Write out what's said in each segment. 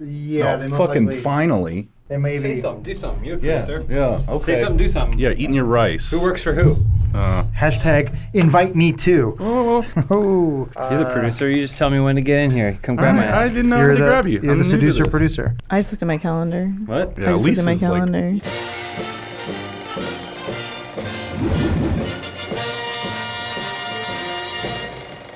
Yeah, No, they most fucking likely, finally. They may Say be. something. Do something. You're a producer. Yeah. Okay. Say something. Do something. Yeah, eating your rice. Who works for who? Hashtag invite me too. Oh. You're the producer. You just tell me when to get in here. Come grab my I ass. didn't know You're how to grab you. You're I'm the new to seducer this. producer. I just looked at my calendar. What? Yeah, I just looked at my Lisa's like, calendar.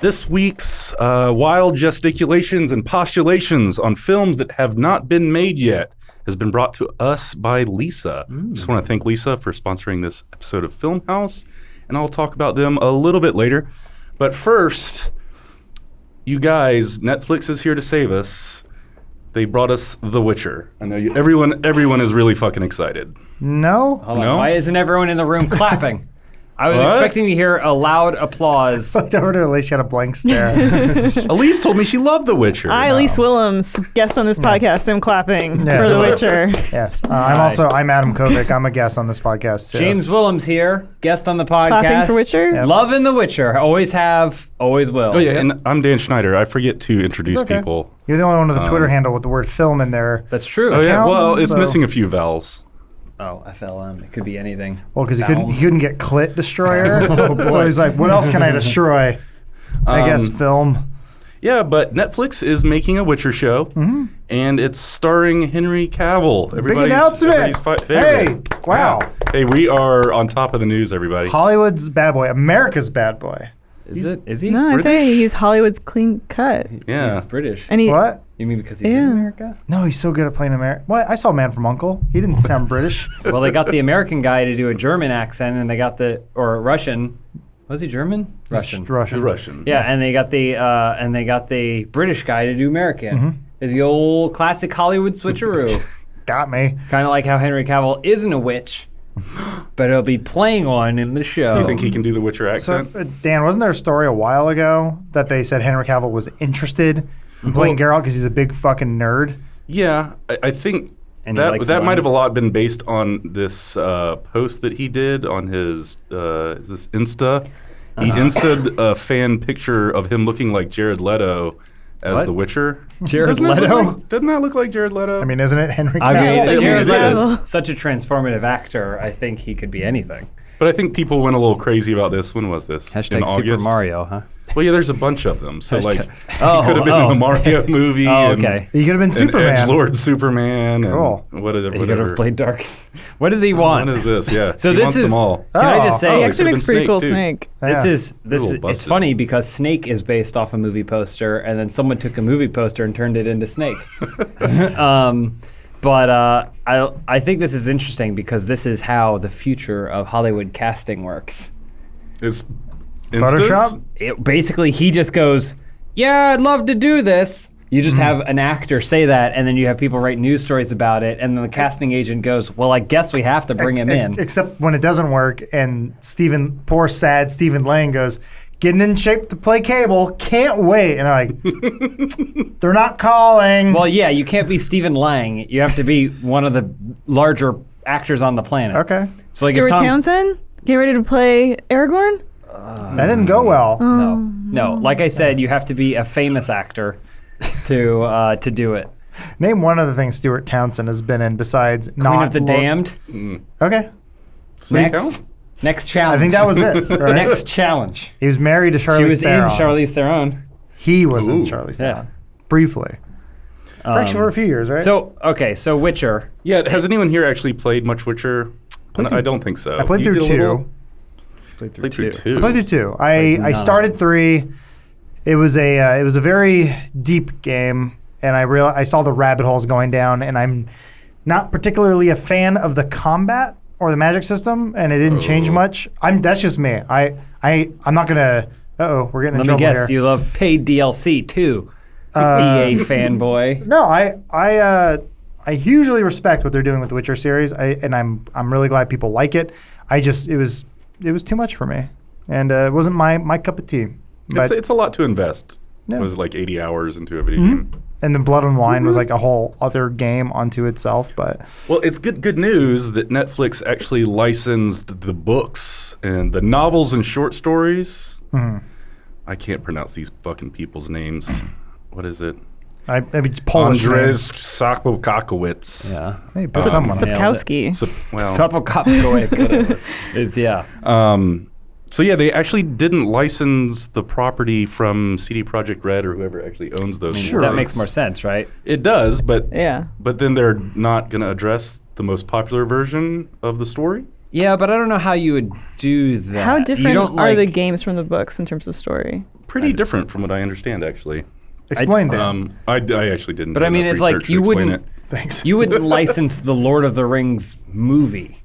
this week's wild gesticulations and postulations on films that have not been made yet has been brought to us by Lisa. Just want to thank Lisa for sponsoring this episode of Funhaus, and I'll talk about them a little bit later. But first, you guys, Netflix is here to save us. They brought us The Witcher. I know everyone is really fucking excited. No? Hold on. No? Why isn't everyone in the room clapping? I was What? expecting to hear a loud applause. Looked over to Elise, she had a blank stare. Elise told me she loved The Witcher. I, Elise Willems, guest on this podcast, am clapping Yeah. for The Witcher. Yes. I'm Adam Kovic. I'm a guest on this podcast too. James Willems here, guest on the podcast. Clapping for Witcher? Yep. Loving The Witcher. Always have, always will. Oh yeah, and I'm Dan Schneider. I forget to introduce It's okay. people. You're the only one with a Twitter handle with the word film in there. That's true. Oh yeah, Account, well, it's so- missing a few vowels. Oh, FLM. It could be anything. Well, because he Foul. couldn't get Clit Destroyer. So he's like, what else can I destroy? I guess film. Yeah, but Netflix is making a Witcher show, and it's starring Henry Cavill. Big announcement. Everybody's favorite. Hey, wow. Hey, we are on top of the news, everybody. Hollywood's bad boy. America's bad boy. Is it? Is he? No, I say British? he's Hollywood's clean cut. Yeah. He's British. And he, What? You mean because he's Yeah. in America? No, he's so good at playing American. What? I saw Man from U.N.C.L.E. He didn't sound British. Well, they got the American guy to do a German accent, and they got or Russian. Was he German? Russian. Russian. Russian. Yeah, and they got the British guy to do American. It's the old classic Hollywood switcheroo. Got me. Kind of like how Henry Cavill isn't a witch, but he'll be playing one in the show. You think he can do the Witcher So, accent? Dan, wasn't there a story a while ago that they said Henry Cavill was interested in playing Geralt because he's a big fucking nerd? Yeah, I think And he likes that might wine. have a lot been based on this post that he did on his is this Insta. He insta'd a fan picture of him looking like Jared Leto as What? the Witcher. Jared Doesn't that look Leto? like- doesn't that look like Jared Leto? I mean, isn't it Henry Cavill? I mean, I mean, Jared it Leto's is. such a transformative actor. I think he could be anything. but I think people went a little crazy about this. When was this? In Hashtag Super August? Mario, huh? Well, yeah, there's a bunch of them. So like, Oh, he could have been in the Mario movie. Oh, and, okay. He could have been and Superman. Edgelord Superman. Cool. And whatever. He could have played Dark. What does he want? What is this? Yeah. So he this wants is. them all. Can I Oh. just he say? Oh, actually makes could've pretty been cool Snake, too. Snake. This Yeah. is Little it's busted. funny because Snake is based off a movie poster, and then someone took a movie poster and turned it into Snake. But I think this is interesting because this is how the future of Hollywood casting works. Is Photoshop? Basically, he just goes, "Yeah, I'd love to do this." You just have an actor say that, and then you have people write news stories about it, and then the casting agent goes, "Well, I guess we have to bring him in." Except when it doesn't work, and poor sad Stephen Lang goes, getting in shape to play Cable, can't wait. And I'm like, they're not calling. Well, yeah, you can't be Stephen Lang. You have to be one of the larger actors on the planet. Okay. So like Stuart if Tom, Townsend, get ready to play Aragorn? That didn't go well. No. Like I said, you have to be a famous actor to do it. Name one other thing Stuart Townsend has been in besides Queen not of the Damned. Okay. Snake Next, count? next challenge. I think that was it. Right? Next challenge. He was married to Charlize She was Theron. in Charlize Theron. He was in Ooh. Charlize Yeah. Theron. Briefly. For a few years, right? So Witcher. Yeah, has anyone here actually played much Witcher? I don't think so. I played You through did a two. little? Played Played through two. I played through two. I started three. It was a very deep game, and I saw the rabbit holes going down, and I'm not particularly a fan of the combat or the magic system, and it didn't change much. That's just me. I'm not gonna. We're getting in Let me trouble guess, here. you love paid DLC too. EA fanboy. No, I hugely respect what they're doing with the Witcher series, and I'm really glad people like it. It was too much for me, and it wasn't my cup of tea. But, It's a lot to invest. Yeah. It was like 80 hours into a video game. and then Blood and Wine was like a whole other game unto itself. But Well, it's good news that Netflix actually licensed the books and the novels and short stories. I can't pronounce these fucking people's names. What is it? Maybe Polish. Andrzej Sapokakowicz. Yeah. Hey, put someone. Sapkowski. Well, Sapokopowicz is, yeah. so yeah, they actually didn't license the property from CD Projekt Red or whoever actually owns those. Sure. That makes more sense, right? It does, but Yeah. but then they're not going to address the most popular version of the story. Yeah, but I don't know how you would do that. How You different don't, are the like- games from the books in terms of story? Pretty different from what I understand, actually. Explain, Dan. I actually didn't. But do I mean, enough it's like research to you explain wouldn't. it. Thanks. You wouldn't license the Lord of the Rings movie.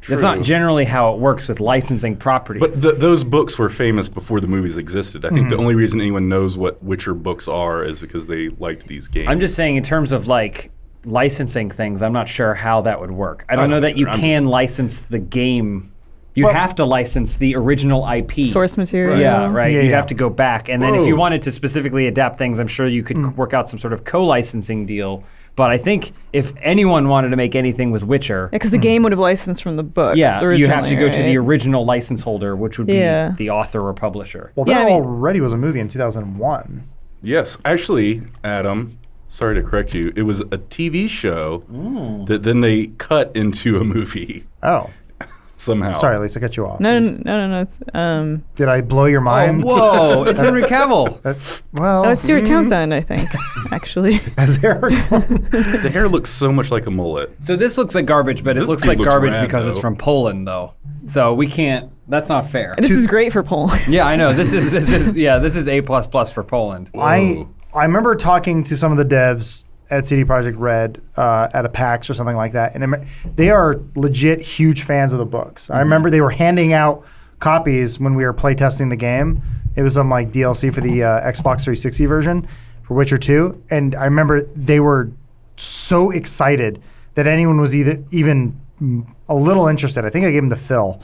That's not True. generally how it works with licensing properties. But those books were famous before the movies existed. I think the only reason anyone knows what Witcher books are is because they liked these games. I'm just saying, in terms of like licensing things, I'm not sure how that would work. I don't know that you I'm can license the game. You Well- have to license the original IP. Source material. Yeah, right. Yeah, You'd yeah. have to go back. And then if you Whoa. wanted to specifically adapt things, I'm sure you could work out some sort of co-licensing deal. But I think if anyone wanted to make anything with Witcher, Because the game would have licensed from the books. yeah, you have to originally, go to the right? original license holder, which would be Yeah. the author or publisher. Well, Yeah, there I mean- already was a movie in 2001. Yes, actually, Adam. Sorry to correct you. It was a TV show that then they cut into a movie Oh, somehow. sorry, Lisa, cut you off. No. It's Did I blow your mind? Whoa, it's Henry Cavill. Well, oh, it's Stuart Townsend, I think. Actually, as Eric. The hair looks so much like a mullet. So this looks like garbage, but it This looks dude like looks garbage rad, because it's though. from Poland, though. So we can't. That's not fair. this is great for Poland. Yeah, I know. This is A++ for Poland. I remember talking to some of the devs at CD Projekt Red at a PAX or something like that, and they are legit huge fans of the books. I remember they were handing out copies when we were playtesting the game. It was some like DLC for the Xbox 360 version for Witcher 2, and I remember they were so excited that anyone was even a little interested. I think I gave him to Phil,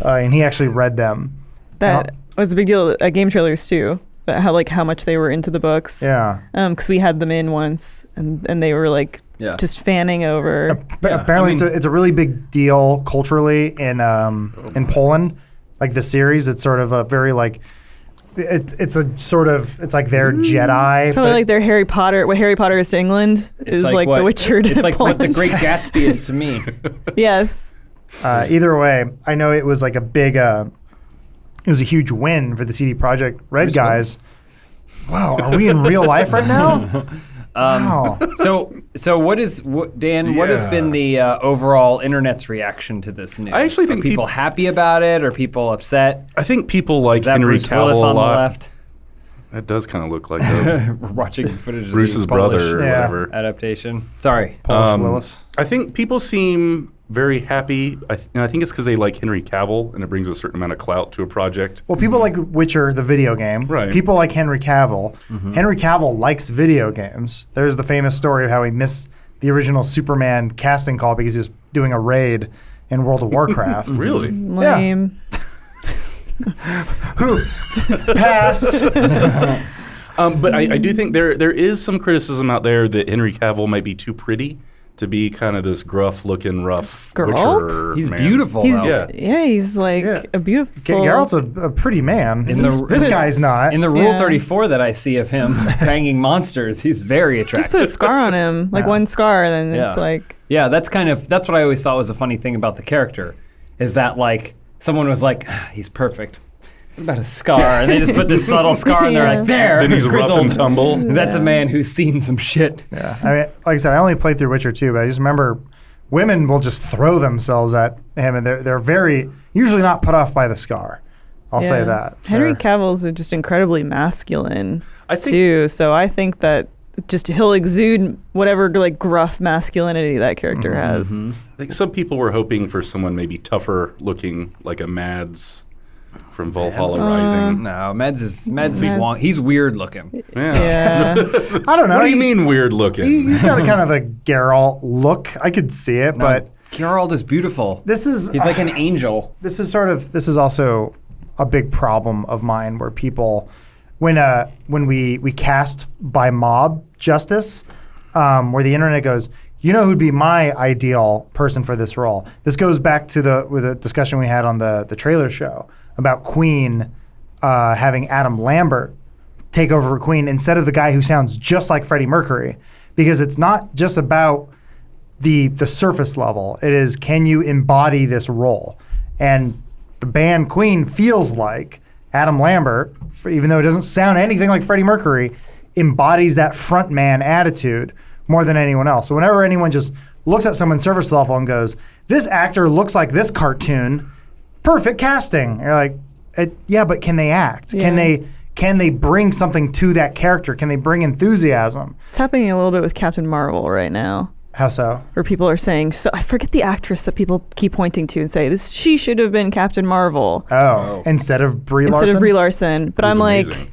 and he actually read them. That was a big deal at game trailers too. That how much they were into the books. Yeah. Because we had them in once, and they were like Yeah. just fanning over. Apparently, it's a really big deal culturally in Poland. Like the series, it's sort of a very like it's like their Jedi. It's probably but- like their Harry Potter. What Harry Potter is to England is like what, The Witcher to It's like what The Poland. Great Gatsby is to me. Yes. Either way, I know it was like a big. It was a huge win for the CD Projekt Red guys. Wow, are we in real life right now? Wow. So what Dan? What has Yeah. been the overall internet's reaction to this news? I actually think Are people happy about it? Are people upset? I think people like Is that Henry Bruce Willis Cavill a on the lot. left? That does kind of look like a We're watching footage of Bruce's the Polish brother or Yeah. whatever. adaptation. Sorry. Polish Willis. I think people seem very happy. I think it's because they like Henry Cavill, and it brings a certain amount of clout to a project. Well, people like Witcher, the video game. Right. People like Henry Cavill. Henry Cavill likes video games. There's the famous story of how he missed the original Superman casting call because he was doing a raid in World of Warcraft. Really? Lame. Pass. But I do think there is some criticism out there that Henry Cavill might be too pretty to be kind of this gruff-looking, rough Geralt? Witcher He's man. beautiful. He's though. Yeah. he's like Yeah. a beautiful. Geralt's a pretty man. In the- this guy's not. In the Rule Yeah. 34 that I see of him banging monsters, he's very attractive. Just put a scar on him, like Yeah. one scar, then Yeah. it's like. Yeah, that's what I always thought was a funny thing about the character, is that like someone was like, he's perfect. What about a scar? And they just put this subtle scar and they're Yeah. like, there. Then he's rough grizzled. and tumble. That's a man who's seen some shit. Yeah. I mean, like I said, I only played through Witcher 2, but I just remember women will just throw themselves at him, and they're very usually not put off by the scar. I'll say Yeah. that. Henry They're- Cavill's just incredibly masculine I think too, so I think that just he'll exude whatever like gruff masculinity that character has. like some people were hoping for someone maybe tougher looking, like a Mads from Valhalla Rising. No, Meds is Meds- he's weird looking. Yeah. Yeah. I don't know. What do you He- mean weird looking? He's got a kind of a Geralt look. I could see it, but Geralt is beautiful. this is He's like an angel. this is also a big problem of mine where people when we cast by mob justice, where the internet goes, you know who'd be my ideal person for this role. This goes back to the discussion we had on the trailer show about Queen having Adam Lambert take over for Queen instead of the guy who sounds just like Freddie Mercury, because it's not just about the surface level. It is, can you embody this role? And the band Queen feels like Adam Lambert, even though it doesn't sound anything like Freddie Mercury, embodies that frontman attitude more than anyone else. So whenever anyone just looks at someone's surface level and goes, this actor looks like this cartoon, perfect casting. You're like, yeah, but can they act? Yeah. Can they bring something to that character? Can they bring enthusiasm? It's happening a little bit with Captain Marvel right now. How so? Where people are saying, so I forget the actress that people keep pointing to and say, she should have been Captain Marvel. Oh. Instead of Brie Larson? Instead of Brie Larson. But I'm amazing. like,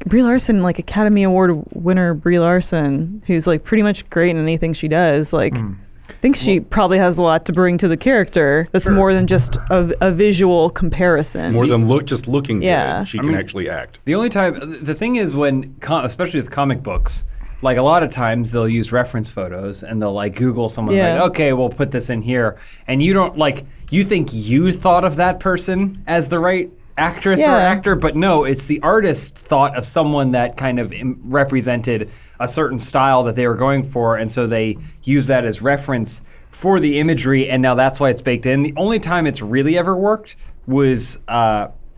Brie Larson, like Academy Award winner Brie Larson, who's like pretty much great in anything she does. Like, I think she probably has a lot to bring to the character. That's more than just a visual comparison. More than just looking Yeah. good. She can actually act. The only time, the thing is when, especially with comic books, like a lot of times they'll use reference photos and they'll like Google someone like, okay, we'll put this in here. And you don't you think you thought of that person as the right actress or actor, but no, it's the artist thought of someone that kind of represented a certain style that they were going for. And so they use that as reference for the imagery. And now that's why it's baked in. The only time it's really ever worked was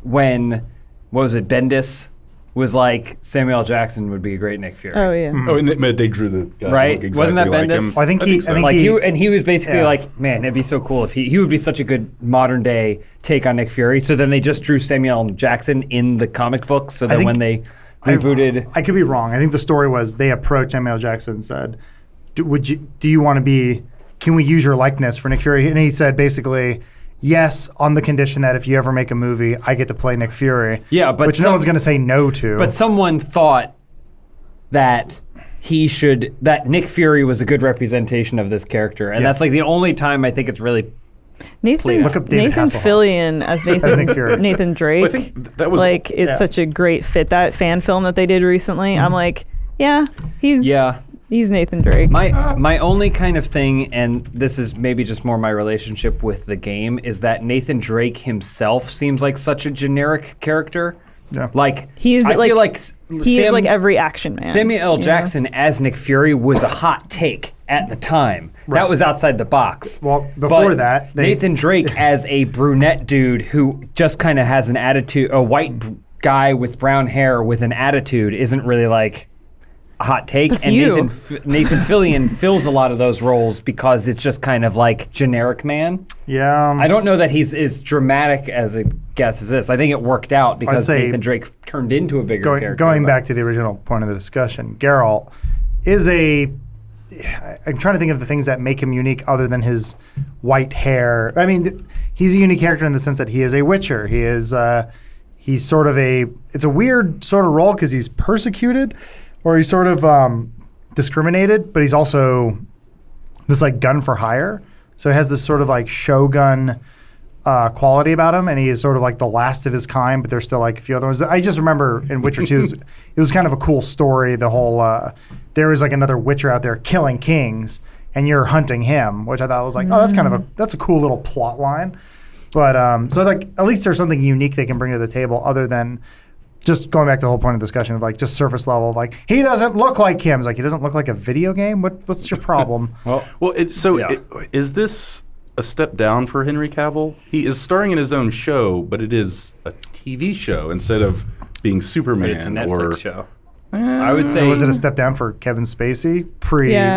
when, what was it, Bendis was like, Samuel L. Jackson would be a great Nick Fury. Oh, yeah. Oh, and they drew the guy Right? exactly Wasn't that like Bendis? him. Well, I think so. He was basically like, man, it'd be so cool if he would be such a good modern day take on Nick Fury. So then they just drew Samuel L. Jackson in the comic books. So then when they rebooted, I could be wrong. I think the story was they approached Samuel L. Jackson and said, do you want to be, can we use your likeness for Nick Fury? And he said basically, yes, on the condition that if you ever make a movie, I get to play Nick Fury. Yeah, but which no one's going to say no to. But someone thought that that Nick Fury was a good representation of this character, and that's like the only time I think it's really. Nathan Look up David Hasselhoff. Fillion as Nick Fury. Nathan Drake. Well, I think that was is such a great fit. That fan film that they did recently, I'm like, he's Nathan Drake. My only kind of thing, and this is maybe just more my relationship with the game, is that Nathan Drake himself seems like such a generic character. Yeah. Like He's I like feel like he is like every action man. Samuel L. Jackson as Nick Fury was a hot take at the time. Right. That was outside the box. Well, before But that, Nathan Drake as a brunette dude who just kind of has an attitude, a white guy with brown hair with an attitude isn't really like a hot take. That's and you. Nathan Fillion fills a lot of those roles because it's just kind of like generic man. Yeah. I don't know that he's as dramatic as a guess as this. I think it worked out because say Nathan Drake turned into a bigger character. Going back to the original point of the discussion, Geralt is I'm trying to think of the things that make him unique other than his white hair. I mean, he's a unique character in the sense that he is a Witcher. He is, he's sort of it's a weird sort of role because he's persecuted or he's sort of discriminated, but he's also this like gun for hire. So he has this sort of like shogun quality about him, and he is sort of like the last of his kind, but there's still like a few other ones. I just remember in Witcher 2, it was kind of a cool story. The whole, there was like another Witcher out there killing kings, and you're hunting him, which I thought was like, oh, that's kind of that's a cool little plot line. But so like at least there's something unique they can bring to the table other than just going back to the whole point of the discussion of like just surface level, like he doesn't look like him. It's like he doesn't look like a video game. What's your problem? Is this a step down for Henry Cavill? He is starring in his own show, but it is a TV show instead of being Superman. But it's a Netflix show. I would say. Was it a step down for Kevin Spacey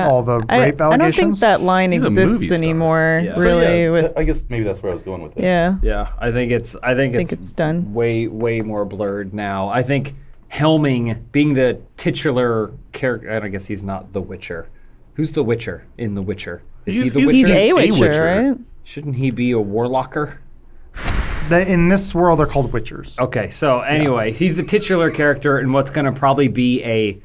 all the rape allegations? I don't think that line He's a movie exists star. anymore. Yeah. Really, I guess maybe that's where I was going with it. Yeah, I think it's done. Way more blurred now. I think Helming being the titular character. I guess he's not the Witcher. Who's the Witcher in The Witcher? Is he the Witcher? He's a a Witcher, Witcher. right? Shouldn't he be a warlocker? In this world, they're called Witchers. Okay, so anyways, he's the titular character in what's going to probably be a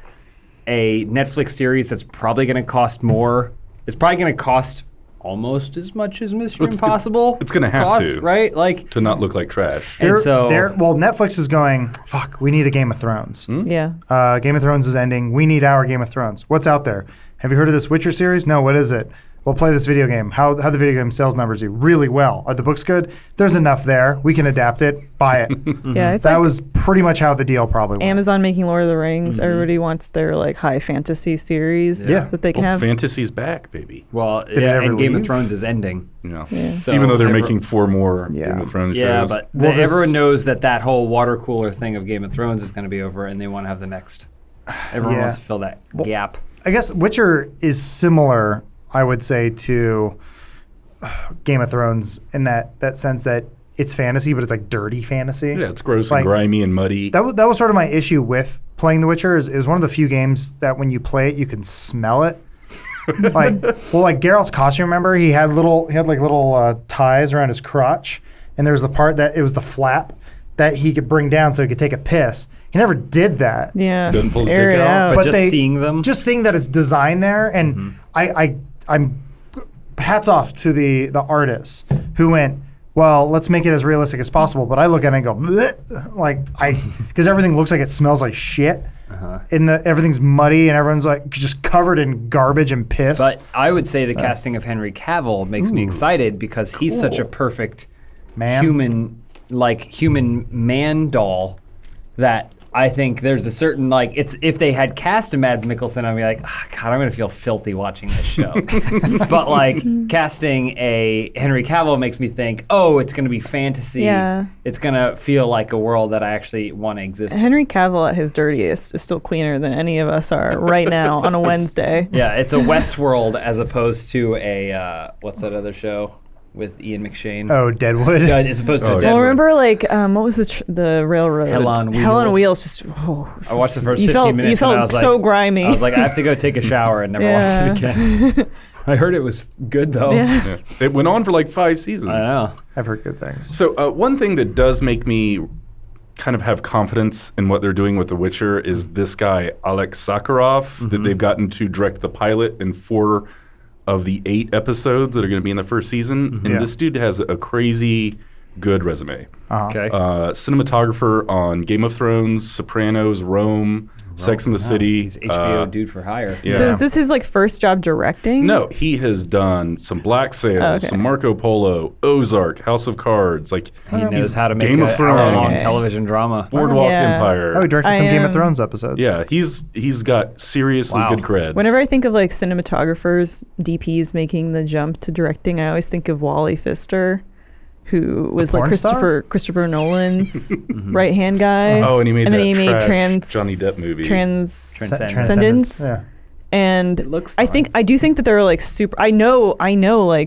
Netflix series that's probably going to cost more. It's probably going to cost almost as much as Mission Impossible. It's going to have to, right? Like to not look like trash. And so Netflix is going, fuck, we need a Game of Thrones. Yeah. Game of Thrones is ending. We need our Game of Thrones. What's out there? Have you heard of this Witcher series? No, what is it? Well, play this video game. How the video game sales numbers do really well. Are the books good? There's enough there. We can adapt it. Buy it. Yeah, it's That like was pretty much how the deal probably went. Amazon making Lord of the Rings. Everybody wants their like high fantasy series Yeah. that they can have. Fantasy's back, baby. Well, it yeah, ever and Game of leave? Thrones is ending. You know, So even though they're every- making 4 more Yeah. Game of Thrones Yeah, shows. but Well, this- everyone knows that whole water cooler thing of Game of Thrones is going to be over, and they want to have the next. Everyone Yeah. wants to fill that gap. I guess Witcher is similar, I would say, to Game of Thrones in that sense that it's fantasy, but it's like dirty fantasy. yeah, it's gross Like, and grimy and muddy. That was sort of my issue with playing The Witcher. Is it was one of the few games that when you play it, you can smell it. like Geralt's costume. Remember, he had little ties around his crotch, and there was the part that it was the flap that he could bring down so he could take a piss. He never did that. Yeah, Doesn't pull his air dick it out, out. But just seeing them? just seeing that it's designed there, and I'm hats off to the artists who went, well, let's make it as realistic as possible. But I look at it and go, bleh, because everything looks like it smells like shit. Everything's muddy and everyone's like just covered in garbage and piss. But I would say the casting of Henry Cavill makes me excited because he's such a perfect Man. human man doll that I think there's a certain if they had cast a Mads Mikkelsen, I'd be like, oh, God, I'm gonna feel filthy watching this show. But casting a Henry Cavill makes me think, oh, it's gonna be fantasy. Yeah. It's gonna feel like a world that I actually want to exist in. Henry Cavill at his dirtiest is still cleaner than any of us are right now on a Wednesday. Yeah, it's a Westworld as opposed to a what's that other show with Ian McShane? oh, Deadwood. As opposed to a Oh, Deadwood. Well, remember what was the railroad? Hell on Hell on Wheels. Wheels. Just I watched the first you 15 felt minutes you and felt I was so like, grimy. I was like, I have to go take a shower and never watch it again. I heard it was good though. Yeah. Yeah. It went on for like 5 seasons. I know. I've heard good things. So one thing that does make me kind of have confidence in what they're doing with The Witcher is this guy, Alex Sakharov, that they've gotten to direct the pilot in 4 of the 8 episodes that are going to be in the first season. And Yeah. this dude has a crazy good resume. Okay. Cinematographer on Game of Thrones, Sopranos, Rome, Sex and the City. He's HBO dude for hire. Yeah. So is this his first job directing? No, he has done some Black Sails, Oh, okay. some Marco Polo, Ozark, House of Cards. He knows he's how to make Game a of Thrones, hour-long Okay. television drama. Boardwalk Yeah. Empire. Oh, he directed some I Game of am- Thrones episodes. Yeah, he's got seriously Wow. good creds. Whenever I think of cinematographers, DPs making the jump to directing, I always think of Wally Pfister, who was porn star? Christopher Nolan's right hand guy. Oh, and he made then that he made trash Johnny Depp movie. Transcendence. Transcendence. Yeah. And It looks I do think that there are super. I know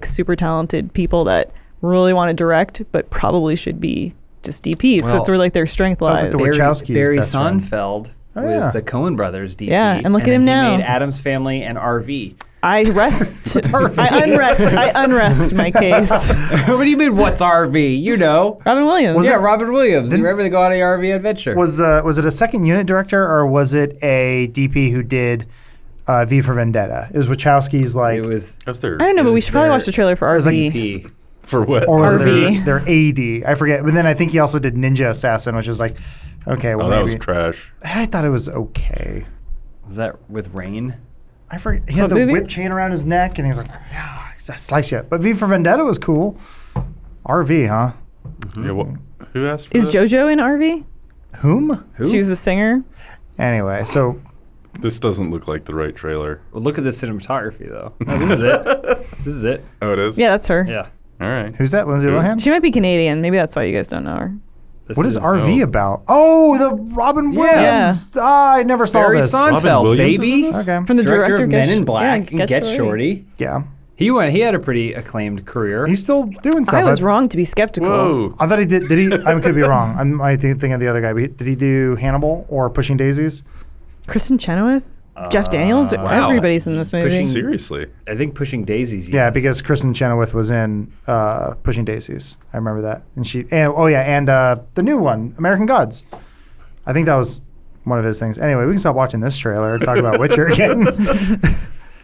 super talented people that really want to direct, but probably should be just DPs. Well, That's where their strength was lies. like the Wachowskis' Barry best friend. Sonfeld Oh, was yeah. the Coen Brothers DP. Yeah, and look at then him now. He made Addams Family and RV. I unrest my case. What do you mean? What's RV? You know. Robin Williams. Was Yeah, it- Robin Williams. Didn't- You remember they go on the RV adventure? Was it a second unit director or was it a DP who did V for Vendetta? It was Wachowski's it was That's their I don't know, but we was should probably their- watch the trailer for was like RV. DP. for what? or was RV. it their AD? I forget. But then I think he also did Ninja Assassin, which was like, okay, well Oh, that maybe. was trash. I thought it was okay. Was that with Rain? I forget. He had What the movie? whip chain around his neck, and he's like, yeah, I slice you. But V for Vendetta was cool. RV, huh? Yeah, who asked for Is this? JoJo in RV? Whom? She was the singer. Anyway, so This doesn't look like the right trailer. Well, look at the cinematography though. No, this is it. This is it. Oh, it is? Yeah, that's her. Yeah. All right. who's that? Lindsay Who? Lohan? She might be Canadian. Maybe that's why you guys don't know her. This What is RV oh. about? Oh, the Robin Williams. Ah, I never saw Barry this. Sonfeld, Williams is baby. in this? Okay. From the Director director of Get Men in Sh- Black yeah, and Get Shorty. Yeah. He had a pretty acclaimed career. He's still doing stuff. I was wrong to be skeptical. Whoa. I thought he did. Did he? I could be wrong. I think of the other guy. But did he do Hannibal or Pushing Daisies? Kristen Chenoweth? Jeff Daniels? wow. Everybody's in this movie. Pushing- Seriously. I think Pushing Daisies. Yeah, yes. because Kristen Chenoweth was in Pushing Daisies. I remember that. And the new one, American Gods. I think that was one of his things. Anyway, we can stop watching this trailer and talk about Witcher again.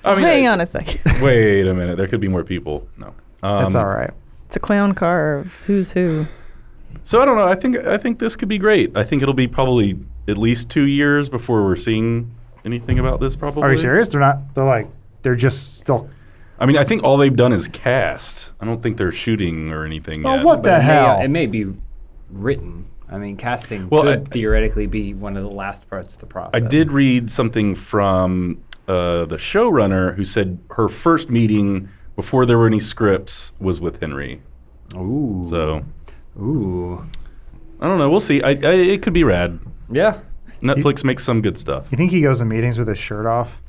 I mean, Hang on a second. Wait a minute. There could be more people. No. That's all right. It's a clown car of who's who. So I don't know. I think this could be great. I think it'll be probably at least 2 years before we're seeing anything about this. Probably. Are you serious? They're not. They're just still I mean, I think all they've done is cast. I don't think they're shooting or anything Oh, yet. what the hell? It may be written. I mean, casting could theoretically be one of the last parts of the process. I did read something from the showrunner who said her first meeting before there were any scripts was with Henry. Ooh. So, I don't know. We'll see. It could be rad. Yeah. Netflix makes some good stuff. You think he goes to meetings with his shirt off?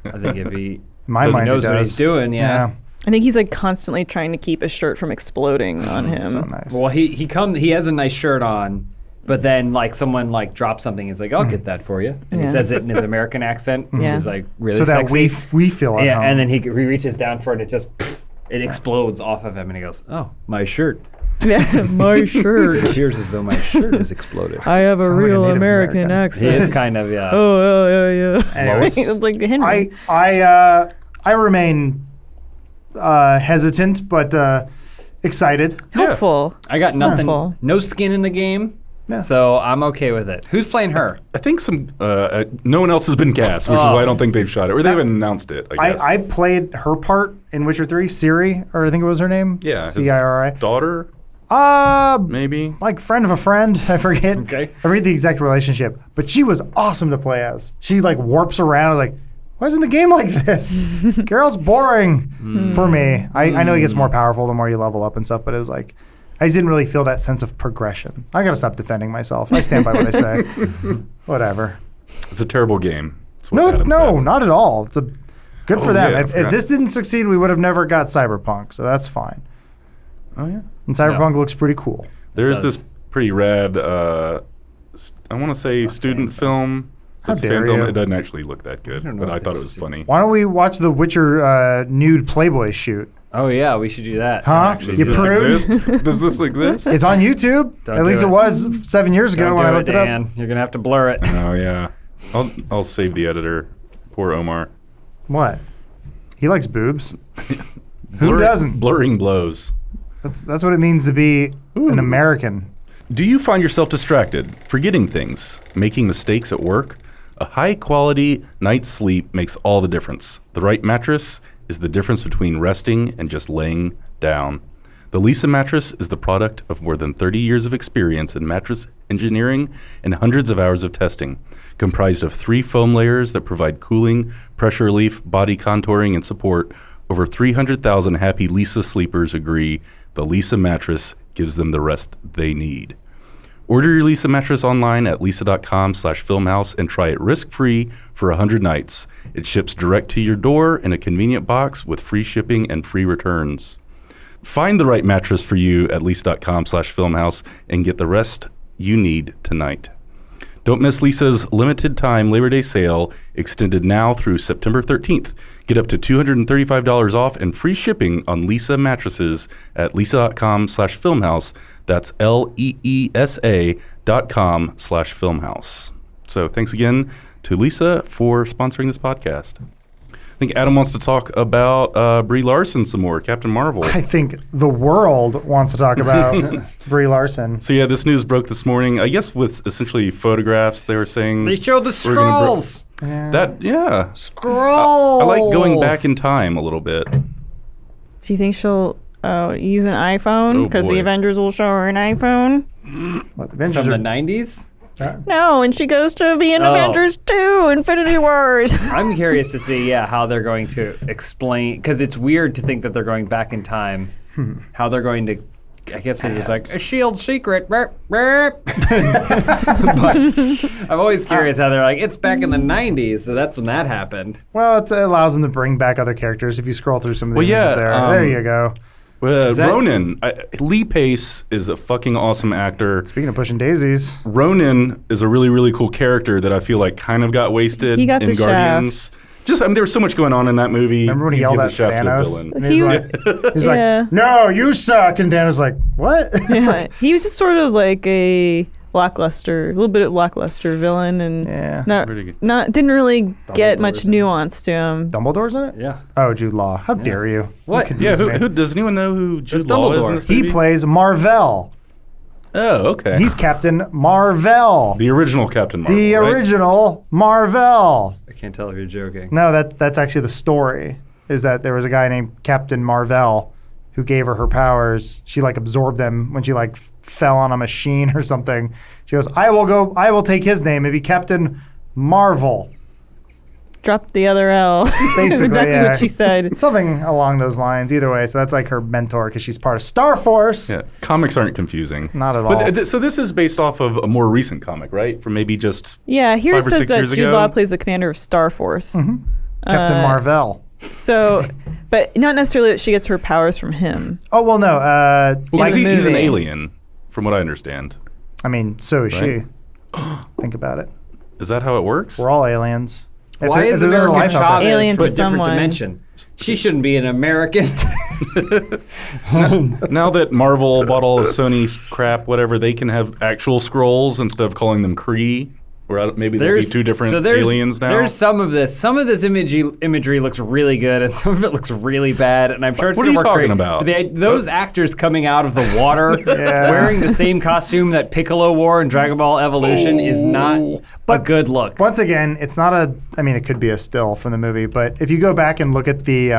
I think if he My mind knows he what does. he's doing, yeah. I think he's like constantly trying to keep his shirt from exploding on him. So nice. Well, he has a nice shirt on, but then like someone like drops something. He's like, "I'll get that for you," and he Yeah. says it in his American accent, which Yeah. is like really so that sexy. we feel at Yeah, home. and then he reaches down for it, and it just it explodes off of him, and he goes, "Oh, my shirt." Yeah, my shirt. It appears as though my shirt has exploded. I have a Sounds like a real Native American American. accent. He is kind of, yeah. Oh, yeah. Anyways, It's like Henry. I remain hesitant but excited. Hopeful. I got nothing, Wonderful. no skin in the game, Yeah. so I'm okay with it. Who's playing her? I think no one else has been cast, which is why I don't think they've shot it. Or they haven't announced it, I guess. I played her part in Witcher 3, Ciri, or I think it was her name. Yeah, his Ciri. daughter, maybe. Like friend of a friend, I forget. Okay. I forget the exact relationship, but she was awesome to play as. She like warps around. I was like, why isn't the game like this? Geralt's boring for me. I know he gets more powerful the more you level up and stuff, but it was like, I just didn't really feel that sense of progression. I gotta stop defending myself. I stand by what I say. Whatever. It's a terrible game. That's what Adam No, said. not at all. It's good for them. yeah, I If forgot. this didn't succeed, we would have never got Cyberpunk, so that's fine. Oh, yeah. And Cyberpunk looks pretty cool. There's does. this pretty rad, I want to say student film. How It's a dare fan film. you. It doesn't actually look that good, don't know but if I thought it it's was funny. Why don't we watch the Witcher nude Playboy shoot? Oh yeah, we should do that. Huh? Actually, You Does this prude? exist? Does this exist? It's on YouTube. Don't At least do it it. was 7 years ago Don't when do I looked it Dan. up. You're gonna have to blur it. Oh, yeah. I'll save the editor. Poor Omar. What? He likes boobs. Who doesn't? Blurring blows. That's what it means to be an American. Do you find yourself distracted, forgetting things, making mistakes at work? A high-quality night's sleep makes all the difference. The right mattress is the difference between resting and just laying down. The Lisa mattress is the product of more than 30 years of experience in mattress engineering and hundreds of hours of testing. Comprised of 3 foam layers that provide cooling, pressure relief, body contouring, and support, over 300,000 happy Lisa sleepers agree the Lisa mattress gives them the rest they need. Order your Lisa mattress online at lisa.com/filmhouse and try it risk-free for 100 nights. It ships direct to your door in a convenient box with free shipping and free returns. Find the right mattress for you at lisa.com/filmhouse and get the rest you need tonight. Don't miss Lisa's limited time Labor Day sale, extended now through September 13th. Get up to $235 off and free shipping on Lisa mattresses at lisa.com/filmhouse. That's LEESA.com/filmhouse. So thanks again to Lisa for sponsoring this podcast. I think Adam wants to talk about Brie Larson some more, Captain Marvel. I think the world wants to talk about Brie Larson. So yeah, this news broke this morning. I guess with essentially photographs, they were saying They showed the we're gonna bro- scrolls. I like going back in time a little bit. Do you think she'll use an iPhone? Oh, Because the boy. Avengers will show her an iPhone? What, the Avengers From are- the 90s? No, and she goes to be in Oh. Avengers 2, Infinity Wars. I'm curious to see, how they're going to explain, because it's weird to think that they're going back in time. How they're going to, I guess they're just like, a shield secret. Burp, burp. But I'm always curious how they're like, it's back in the 90s, so that's when that happened. Well, it allows them to bring back other characters. If you scroll through some of the Well, images yeah, there you go. that- Ronan, Lee Pace is a fucking awesome actor. Speaking of pushing daisies, Ronan is a really, really cool character that I feel like kind of got wasted He got in the Guardians. Just, there was so much going on in that movie. remember when he You yelled give at the shaft to the Thanos? villain. And he's He- like, he's Yeah. like, no, you suck. And Thanos like, what? Yeah, he was just sort of like a little bit of lackluster villain, and Yeah. Pretty good. didn't really get Dumbledore's much in it. nuance to him. Dumbledore's in it? Yeah. Oh, Jude Law. How dare you? What? You Yeah, confuse me. who does anyone know who Jude It's Law is in Dumbledore. this He movie? plays Marvel. Oh, okay. He's Captain Marvel. the original Captain Marvel. The right? original Marvel. I can't tell if you're joking. No, that's actually the story. is that there was a guy named Captain Marvel who gave her powers. She like absorbed them when she like fell on a machine or something. She goes, I will take his name. It'd be Captain Marvel. Drop the other L. Basically, exactly yeah. what she said. Something along those lines. Either way, so that's like her mentor because she's part of Star Force. Yeah, comics aren't confusing. Not at all. But so this is based off of a more recent comic, right? From maybe just Yeah, here it 5 or says 6 that years Jude ago? Law plays the commander of Star Force. Captain Marvel. So, but not necessarily that she gets her powers from him. Oh well, no. Well, 'cause Like he's an movie. alien, from what I understand. I mean, so is Right. she. Think about it. Is that how it works? We're all aliens. If Why there- is if there's other America life out there- Alien Chavez to for a different someone. dimension? She shouldn't be an American. Now that Marvel bought all of Sony's crap, whatever, they can have actual scrolls instead of calling them Kree. Or maybe there'll be two different aliens now. There's some of this. Some of this imagery looks really good, and some of it looks really bad. And I'm sure it's What going are to you work talking great. about? But those actors coming out of the water, Yeah. wearing the same costume that Piccolo wore in Dragon Ball Evolution, is not a good look. Once again, it's not a. I mean, it could be a still from the movie, but if you go back and look at the,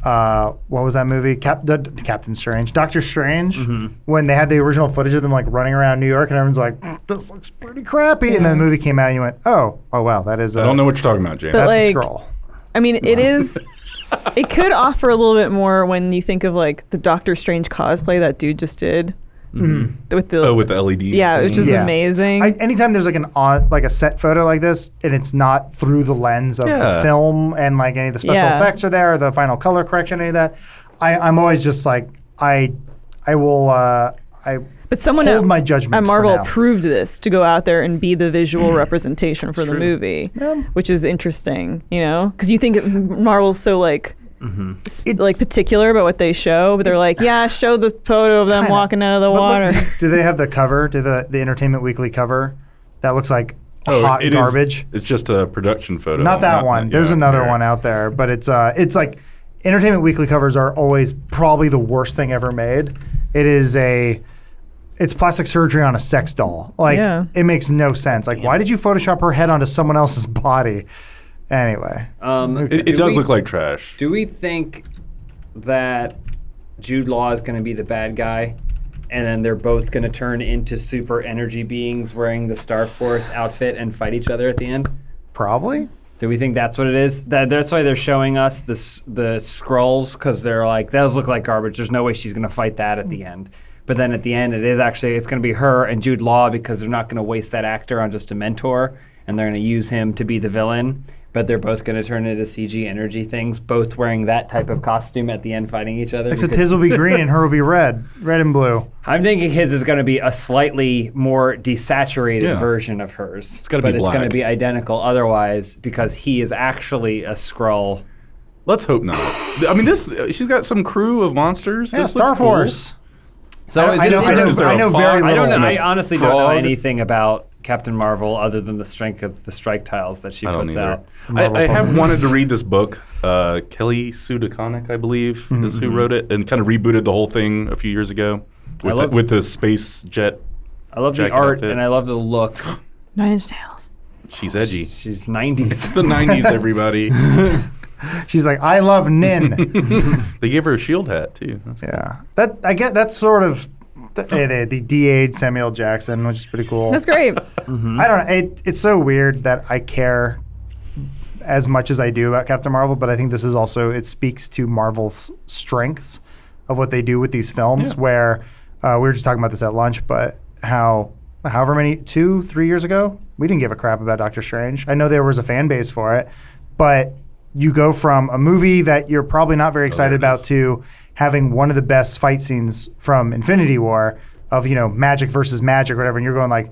what was that movie? Captain Strange, Doctor Strange. When they had the original footage of them like running around New York, and everyone's like, "This looks pretty crappy," and then the movie came out, and you went, "Oh wow, that is." I don't know what you're talking about, James. But That's a like- scroll. I mean, it is. It could offer a little bit more when you think of like the Doctor Strange cosplay that dude just did with the with the LEDs. yeah, which is Yeah. amazing. Anytime there's like like a set photo like this, and it's not through the lens of Yeah. the film, and like any of the special Yeah. effects are there, or the final color correction, any of that, I'm always just like I But someone hold at, my judgment at for Marvel now. approved this to go out there and be the visual representation for the true. movie, Yeah. which is interesting, you know, because you think Marvel's so like. It's- Like particular about what they show, but they're like, yeah, show the photo of them Kinda. walking out of the But water. look, do they have the cover? Do the Entertainment Weekly cover? That looks like Oh, hot it is- garbage. it's just a production photo. Not that one. There's yeah, another yeah. one out there, but it's like Entertainment Weekly covers are always probably the worst thing ever made. It's plastic surgery on a sex doll. Like Yeah. it makes no sense. Like why did you Photoshop her head onto someone else's body? Anyway, It Do does we- look like trash. Do we think that Jude Law is going to be the bad guy, and then they're both going to turn into super energy beings wearing the Star Force outfit and fight each other at the end? probably. Do we think that's what it is? That's why they're showing us the Skrulls, because they're like, those look like garbage. There's no way she's going to fight that at the end. But then at the end, it's going to be her and Jude Law, because they're not going to waste that actor on just a mentor, and they're going to use him to be the villain. But they're both going to turn into CG energy things, both wearing that type of costume at the end, fighting each other. Except because his will be green and her will be red and blue. I'm thinking his is going to be a slightly more desaturated Yeah. version of hers. It's gotta be but it's going to black. be identical otherwise, because he is actually a Skrull. Let's hope not. I mean, she's got some crew of monsters. Yeah, This Star looks cool. Force. So I know- Is there a I know fox very I don't know. and a I honestly don't know frog? anything about Captain Marvel other than the strength of the strike tiles that she I don't puts either. out. I have wanted to read this book. Kelly Sue DeConnick, I believe, is who wrote it, and kind of rebooted the whole thing a few years ago with the space jet. I love the Jacket art outfit. and I love the look. 9 Inch Nails. She's edgy. She's 90s. The 90s, everybody. She's like, I love Nin. They gave her a shield hat, too. That's Yeah, I get that's sort of the de-aged Samuel Jackson, which is pretty cool. That's great. I don't know. It's so weird that I care as much as I do about Captain Marvel, but I think this is also it speaks to Marvel's strengths of what they do with these films. Yeah. Where we were just talking about this at lunch, but however many 2-3 years ago we didn't give a crap about Doctor Strange. I know there was a fan base for it, but you go from a movie that you're probably not very excited about to having one of the best fight scenes from Infinity War of, magic versus magic or whatever, and you're going like,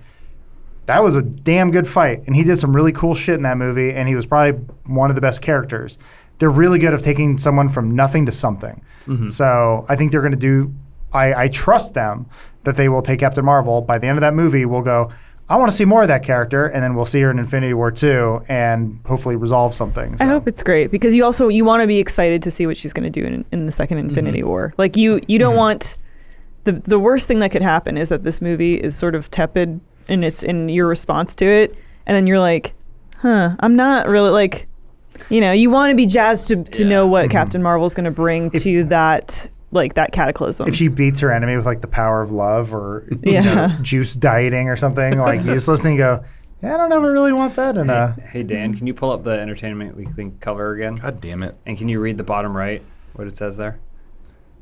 that was a damn good fight. And he did some really cool shit in that movie, and he was probably one of the best characters. They're really good at taking someone from nothing to something. So I think they're going to do, I trust them that they will take Captain Marvel. By the end of that movie, we'll go, I want to see more of that character, and then we'll see her in Infinity War 2 and hopefully resolve something. I hope it's great because you want to be excited to see what she's going to do in the second Infinity War. Like you don't want the worst thing that could happen is that this movie is sort of tepid in your response to it, and then you're like, I'm not really like. You know, you want to be jazzed to know what Captain Marvel's going to bring to that, like, that cataclysm. If she beats her enemy with like the power of love or juice dieting or something, like you just listen and go, yeah, I don't know if I really want that. And Hey Dan, can you pull up the Entertainment Weekly cover again? God damn it. And can you read the bottom right, what it says there?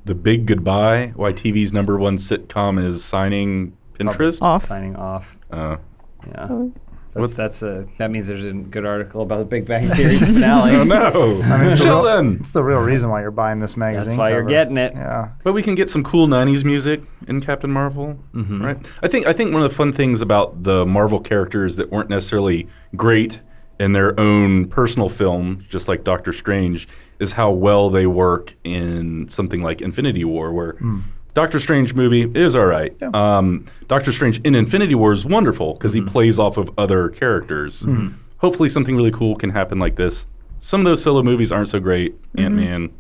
The Big Goodbye, why TV's #1 sitcom is signing Pinterest. Off. Signing off. Oh. Yeah. Oh. That means there's a good article about the Big Bang Theory's finale. Oh no. Sheldon. it's the real reason why you're buying this magazine. That's why you're cover. getting it. Yeah. But we can get some cool 90s music in Captain Marvel, right? I think one of the fun things about the Marvel characters that weren't necessarily great in their own personal film, just like Doctor Strange, is how well they work in something like Infinity War, where Doctor Strange movie is all right. Yeah. Doctor Strange in Infinity War is wonderful because he plays off of other characters. Hopefully something really cool can happen like this. Some of those solo movies aren't so great. Ant-Man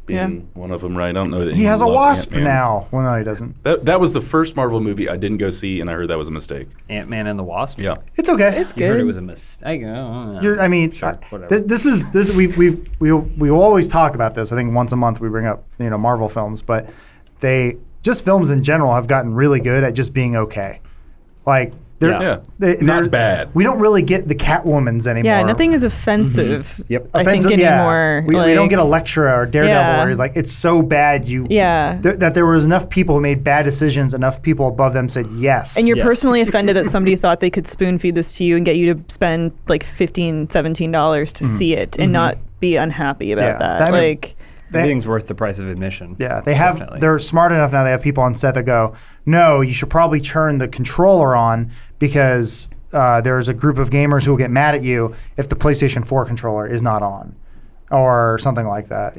being one of them, right? I don't know that He has a wasp Ant-Man. now. Well, no, he doesn't. That was the first Marvel movie I didn't go see, and I heard that was a mistake. Ant-Man and the Wasp? Yeah. It's okay. It's You heard it good. was a mistake? Sure, whatever. this is we always talk about this. I think once a month we bring up Marvel films, but they just films in general have gotten really good at just being okay. Like Yeah. Not bad. We don't really get the Catwomans anymore. Yeah, nothing is offensive. Yep. I think anymore. We don't Like, get Elektra or Daredevil Yeah. where it's like it's so bad Yeah. that there was enough people who made bad decisions, enough people above them said yes. And you're Yeah. personally offended that somebody thought they could spoon feed this to you and get you to spend like $15, $17 to see it and not be unhappy about Yeah. that. I mean, Like, Everything's worth the price of admission. Yeah, Definitely. they're smart enough now. They have people on set that go, no, you should probably turn the controller on because there's a group of gamers who will get mad at you if the PlayStation 4 controller is not on, or something like that.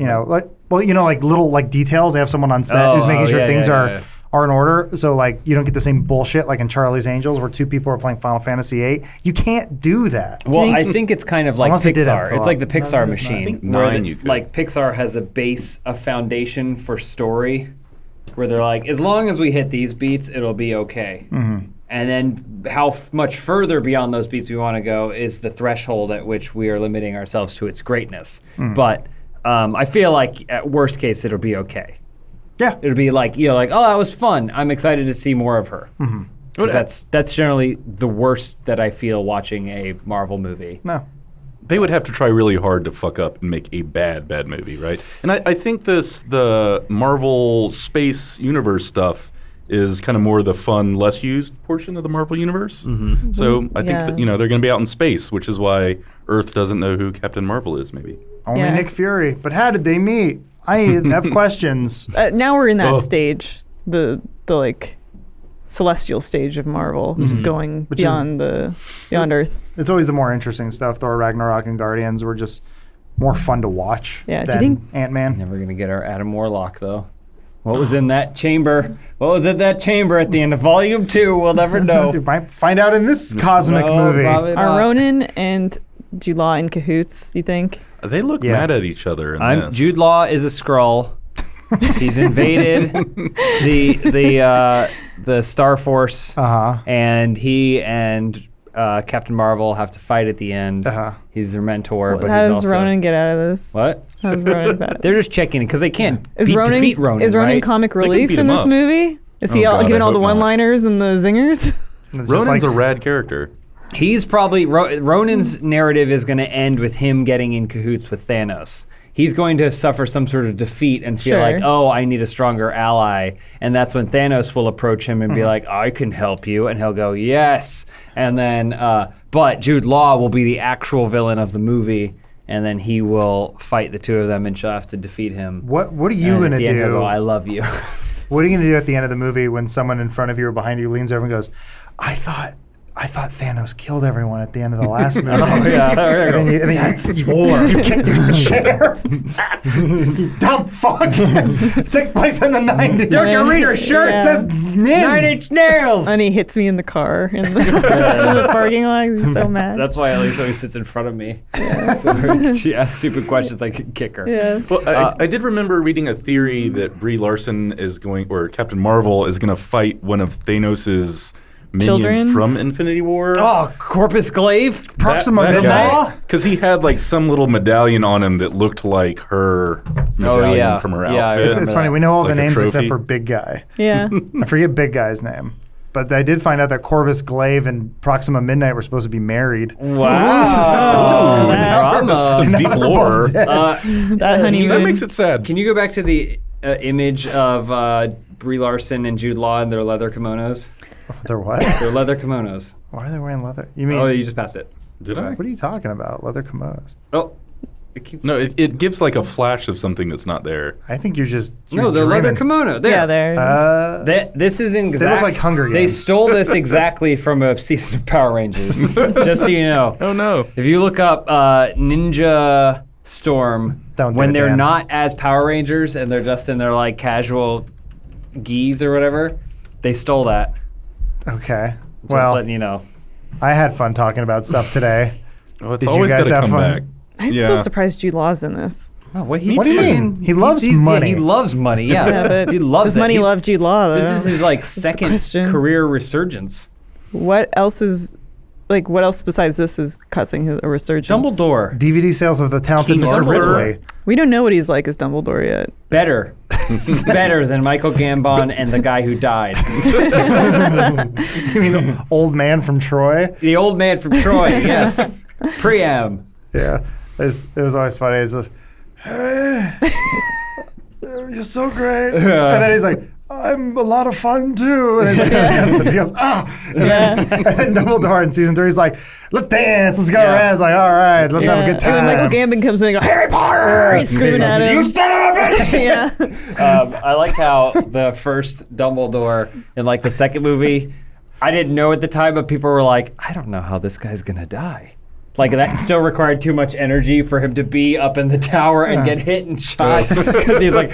Like little like details. They have someone on set who's making sure things are in order. So like you don't get the same bullshit like in Charlie's Angels where two people are playing Final Fantasy VIII. You can't do that. Well, I think it's kind of like Unless it did have Pixar. co-op. It's like the Pixar No, it's not. I machine. think where 9 you could. like Pixar has a foundation for story where they're like, as long as we hit these beats, it'll be okay. And then how much further beyond those beats we want to go is the threshold at which we are limiting ourselves to its greatness. But I feel like at worst case, it'll be okay. Yeah. It'll be like, oh, that was fun. I'm excited to see more of her. 'Cause that's generally the worst that I feel watching a Marvel movie. No. They would have to try really hard to fuck up and make a bad movie, right? And I think the Marvel space universe stuff is kind of more the fun, less used portion of the Marvel universe. So I think that, they're going to be out in space, which is why Earth doesn't know who Captain Marvel is, maybe. Only Yeah. Nick Fury. But how did they meet? I have questions. now we're in that Oh. stage, the like celestial stage of Marvel, which is going Which is- beyond Earth. It's always the more interesting stuff. Thor, Ragnarok, and Guardians were just more fun to watch Yeah, do than you think- Ant-Man. Never gonna get our Adam Warlock though. What was in that chamber? What was in that chamber at the end of Volume 2? We'll never know. You might find out in this cosmic No, movie. probably Are not. Ronan and Jude Law in cahoots, you think? They look Yeah. mad at each other in this. Jude Law is a Skrull. He's invaded the Star Force, and he and Captain Marvel have to fight at the end. He's their mentor, but How he's does also Ronan get out of this? what? How does Ronan get They're just checking because they can't defeat Ronan. Is Ronan right? comic can relief beat in him this up. movie? Is he Oh, all God, giving I all the hope not. one-liners and the zingers? It's just Ronan's like- a rad character. He's probably Ronan's narrative is going to end with him getting in cahoots with Thanos. He's going to suffer some sort of defeat and feel Sure. like, oh, I need a stronger ally. And that's when Thanos will approach him and be like, I can help you. And he'll go, yes. And then, but Jude Law will be the actual villain of the movie. And then he will fight the two of them and she'll have to defeat him. What are you And going at to the end, he'll do? go, I love you. What are you going to do at the end of the movie when someone in front of you or behind you leans over and goes, I thought Thanos killed everyone at the end of the last movie. And then That's you war. You kicked your chair. You dumb fuck. It took place in the 90s. Don't you read her shirt? It says Nin. 9-inch nails. And he hits me in the car in the parking lot. He's so mad. That's why Elise always sits in front of me. So she asks stupid questions, I can kick her. yeah. Well, I did remember reading a theory that Brie Larson is going, or Captain Marvel is going to fight one of Thanos's minions children from Infinity War. Oh, Corpus Glaive? Proxima Midnight. Because he had like some little medallion on him that looked like her medallion yeah. from her Yeah, outfit. It's funny. We know all Like the a names except trophy. for Big Guy. Yeah. I forget Big Guy's name. But I did find out that Corvus Glaive and Proxima Midnight were supposed to be married. Wow. Drama. Deep lore. That That honeymoon. makes it sad. Can you go back to the image of Brie Larson and Jude Law in their leather kimonos? They're what? Their leather kimonos. Why are they wearing leather? You mean, Oh, you just passed it. Did I? what are you talking about? Leather kimonos. Oh. It keeps... No, it gives like a flash of something that's not there. I think you're No, they're leather kimono. There. Yeah, there. This is exact. They look like Hunger They Games. stole this exactly from a season of Power Rangers. Just so you know. Oh no. If you look up Ninja Storm, Don't do when it, they're Dan. not as Power Rangers and they're just in their like casual gis or whatever, they stole that. Okay. Just Well, letting you know. I had fun talking about stuff today. Oh, it's Did you always got guys to have come fun? back. I'm Yeah. still surprised Jude Law's in this. Oh, what What do you mean? He loves money. He loves money. Yeah, Yeah, but he loves does it. money He's- love Jude Law, though? This is his like the second question. career resurgence. What else is, like, what else besides this is causing his a resurgence? Dumbledore, DVD sales of the talented King Mr. Arthur. Ripley. We don't know what he's like as Dumbledore yet. better, better than Michael Gambon and the guy who died. You mean old man from Troy? The old man from Troy. Yes, Priam. Yeah. It was always funny. It's just, Harry, you're so great. And then he's like, I'm a lot of fun too. And he's like, yes. And he goes, and then Dumbledore in season 3 is like, let's dance, let's go Yeah. around. It's like, all right, let's have a good time. And then Michael Gambon comes in and goes, Harry Potter! He's screaming at him. You son of a bitch! Yeah. I like how the first Dumbledore in like the second movie, I didn't know at the time, but people were like, I don't know how this guy's gonna die. Like that still required too much energy for him to be up in the tower and get hit and shot because he's like,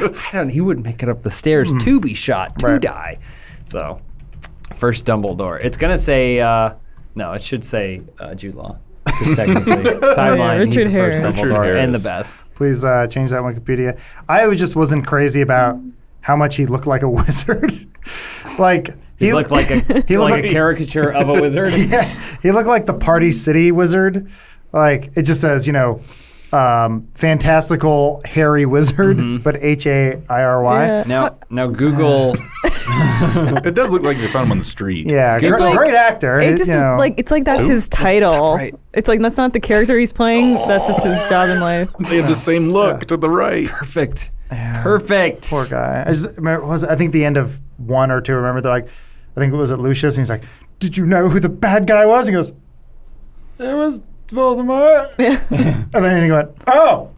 he wouldn't make it up the stairs to be shot, to Right. die. So, first Dumbledore. It's gonna say no, it should say Jude Law. 'Cause technically, timeline, he's Richard the first Harris. Richard Dumbledore and the Harris. best. Please change that Wikipedia. I just wasn't crazy about how much he looked like a wizard. Like He looked like a he looked like a caricature of a wizard. Yeah, he looked like the Party City wizard. Like it just says, fantastical hairy wizard, but Hairy. Yeah. Now Google. It does look like they found him on the street. Yeah, It's great, like- great actor. It just it's like that's his title. right. It's like that's not the character he's playing. That's just his job in life. They have the same look to the right. Perfect. Perfect. Poor guy. I just remember, I think the end of 1 or 2. Remember, they're like, I think it was at Lucius, and he's like, "Did you know who the bad guy was?" He goes, "It was Voldemort." And then he went, "Oh,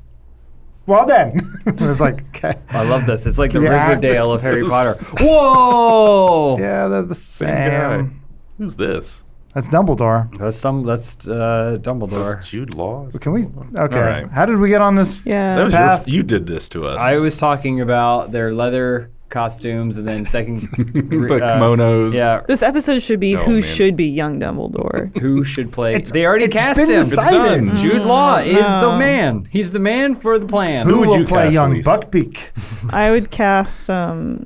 well then." It was like, okay, I love this. It's like the Yeah. Riverdale of Harry This- Potter. Whoa! yeah, they're the Same guy. same. Who's this? That's Dumbledore. That's Dumbledore. That's Jude Law. Can we? Okay. All right. How did we get on this? Yeah. That was Path. you did this to us. I was talking about their leather costumes, and then second, the kimonos. yeah, This episode should be Oh, who man. should be young Dumbledore. who should play? It's- They already it's cast been him. decided. It's done. Jude Law is the No. man. He's the man for the plan. Who would will you play cast, young Elise? Buckbeak? I would cast I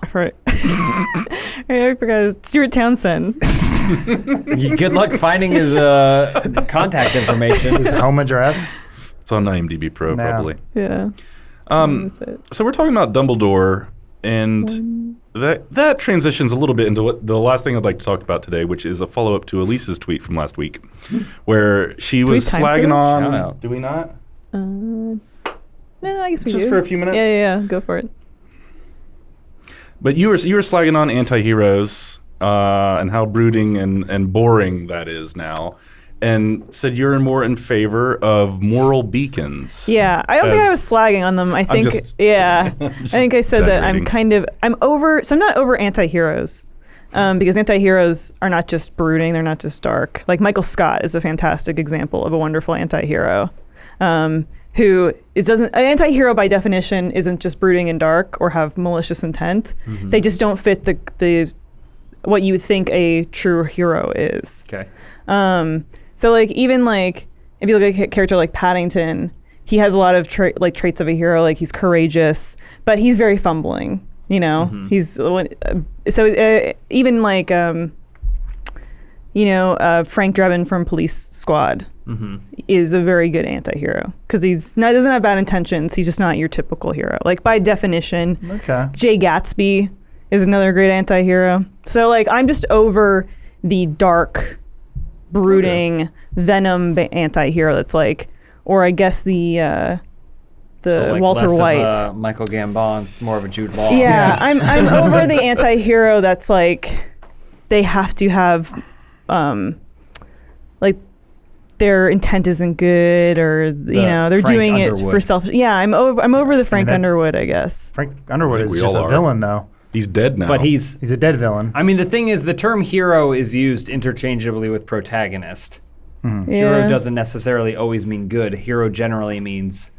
forgot. I forgot. Stuart Townsend. Good luck finding his contact information. His home address. It's on IMDb Pro, No. probably. Yeah. Um, That's it. so we're talking about Dumbledore, and that transitions a little bit into what the last thing I'd like to talk about today, which is a follow-up to Elise's tweet from last week, where she we was time for slagging this? on. Shout out. Do we not? No, I guess we Just do. for a few minutes? Yeah, go for it. But you were slagging on anti-heroes and how brooding and boring that is now, and said you're more in favor of moral beacons. Yeah, I don't think I as- was slagging on them. I think, just- yeah, I think I said that exaggerating. I'm over. So I'm not over anti-heroes, because anti-heroes are not just brooding; they're not just dark. Like Michael Scott is a fantastic example of a wonderful anti-hero, who doesn't. An anti-hero by definition isn't just brooding and dark or have malicious intent. They just don't fit the what you would think a true hero is. Okay. So like even like if you look at a character like Paddington, he has a lot of traits of a hero. Like he's courageous, but he's very fumbling. You know, he's even like Frank Drebin from Police Squad is a very good anti-hero because doesn't have bad intentions. He's just not your typical hero. Like by definition, Jay Gatsby is another great anti-hero. So like I'm just over the dark, brooding Venom anti-hero that's like, or I guess the Walter less White, of a Michael Gambon, more of a Jude Law. Yeah, I'm over the anti-hero that's like they have to have like their intent isn't good, or they're Frank doing Underwood. it for self. Yeah, I'm over the Frank Underwood, I guess. Frank Underwood is We just all a are. villain, though. He's dead now. But he's He's a dead villain. I mean, the thing is, the term hero is used interchangeably with protagonist. Hero Yeah. doesn't necessarily always mean good. Hero generally means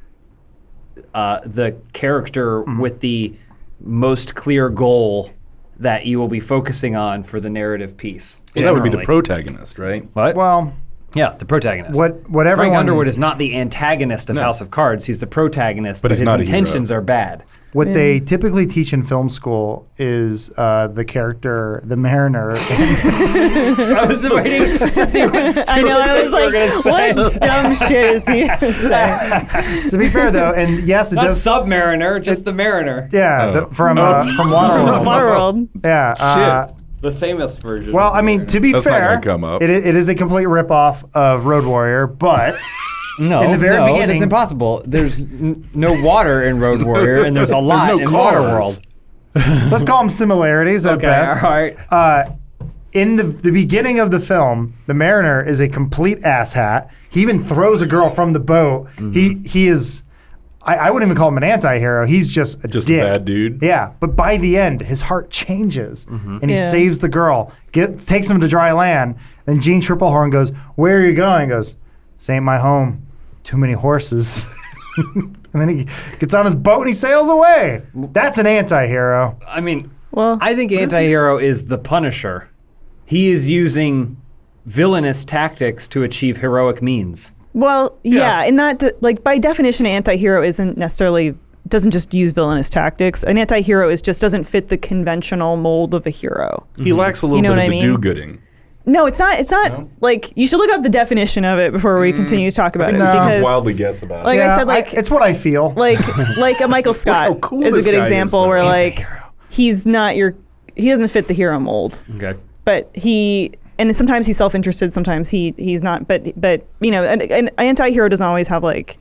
the character with the most clear goal that you will be focusing on for the narrative piece. Well, that would be the generally. protagonist, right? What? Well, Yeah, the protagonist. what Frank everyone Underwood is not the antagonist of No. House of Cards. He's the protagonist, but he's his not a hero. intentions are bad. what they typically teach in film school is the character, the Mariner. I was waiting to see what I know. I was like, what dumb shit is he gonna say? To be fair, though, and yes, it Not does. Submariner, just the Mariner. Yeah, Oh. from Waterworld. Waterworld. Yeah. The famous version. Well, I mean, to be That's not fair, gonna come up. it is a complete ripoff of Road Warrior, but no, in the very beginning- it's impossible. There's no water in Road Warrior, and there's a lot no in cars. Waterworld. let's call them similarities at Okay, best. all right. In the beginning of the film, the Mariner is a complete asshat. He even throws a girl from the boat. He is. I wouldn't even call him an anti-hero. He's just a Just dick. a bad dude. Yeah, but by the end, his heart changes, and he Yeah. saves the girl. Takes him to dry land. Then Gene Triplehorn goes, "Where are you going?" He goes, "This ain't my home. Too many horses." And then he gets on his boat and he sails away. That's an anti-hero. I mean, Well, I think anti-hero is the Punisher. He is using villainous tactics to achieve heroic means. Well, yeah, and that like by definition, an anti-hero doesn't just use villainous tactics. An anti-hero doesn't fit the conventional mold of a hero. He lacks a little know bit what of I the mean? do-gooding. No, it's not. It's not No? like you should look up the definition of it before we continue to talk about it. No. Because Just wildly guess about Like it. I said, like it's what I feel. like a Michael Scott how cool is a this good guy is, example though. where like Anti-hero. he doesn't fit the hero mold. Okay. But and sometimes he's self-interested, sometimes he's not. But an anti-hero doesn't always have like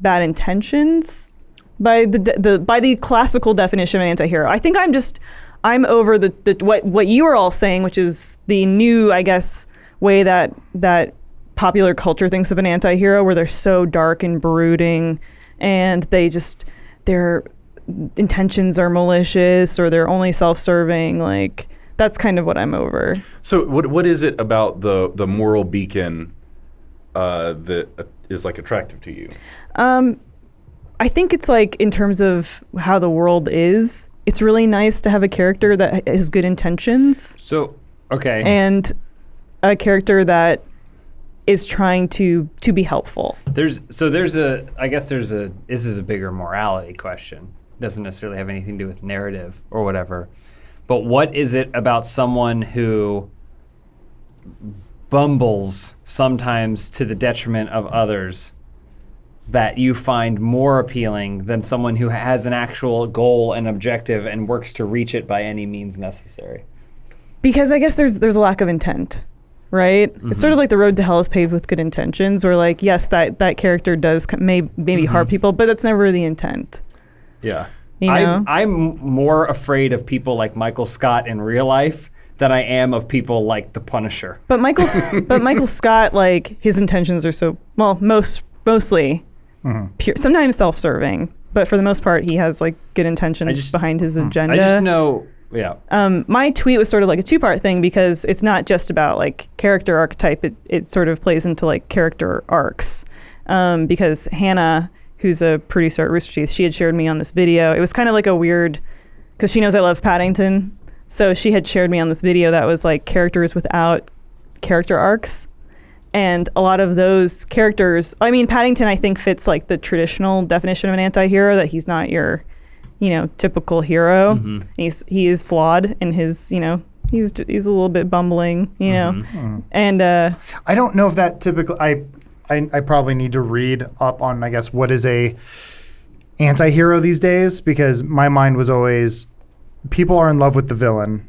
bad intentions by the classical definition of an anti-hero. I think I'm over the what you were all saying, which is the new, I guess, way that popular culture thinks of an anti-hero, where they're so dark and brooding, and their intentions are malicious, or they're only self-serving. Like that's kind of what I'm over. So what is it about the moral beacon that is like attractive to you? I think it's like in terms of how the world is, it's really nice to have a character that has good intentions So, okay. and a character that is trying to be helpful. This is a bigger morality question. Doesn't necessarily have anything to do with narrative or whatever. But what is it about someone who bumbles sometimes to the detriment of others that you find more appealing than someone who has an actual goal and objective and works to reach it by any means necessary? Because I guess there's a lack of intent, right? It's sort of like the road to hell is paved with good intentions, where like, yes, that character does maybe harm people, but that's never the intent. Yeah. You know? I'm more afraid of people like Michael Scott in real life than I am of people like the Punisher. But Michael Scott, like his intentions are so mostly pure, sometimes self-serving, but for the most part, he has like good intentions behind his agenda. I just know, yeah. My tweet was sort of like a two-part thing because it's not just about like character archetype. It sort of plays into like character arcs. Because Hannah, who's a producer at Rooster Teeth, she had shared me on this video. It was kind of like a weird, because she knows I love Paddington. So she had shared me on this video that was like characters without character arcs. And a lot of those characters, I mean, Paddington, I think, fits like the traditional definition of an anti-hero, that he's not your typical hero. He is flawed in his, he's a little bit bumbling, and I don't know if that typically. I probably need to read up on, I guess, what is a anti-hero these days, because my mind was always people are in love with the villain,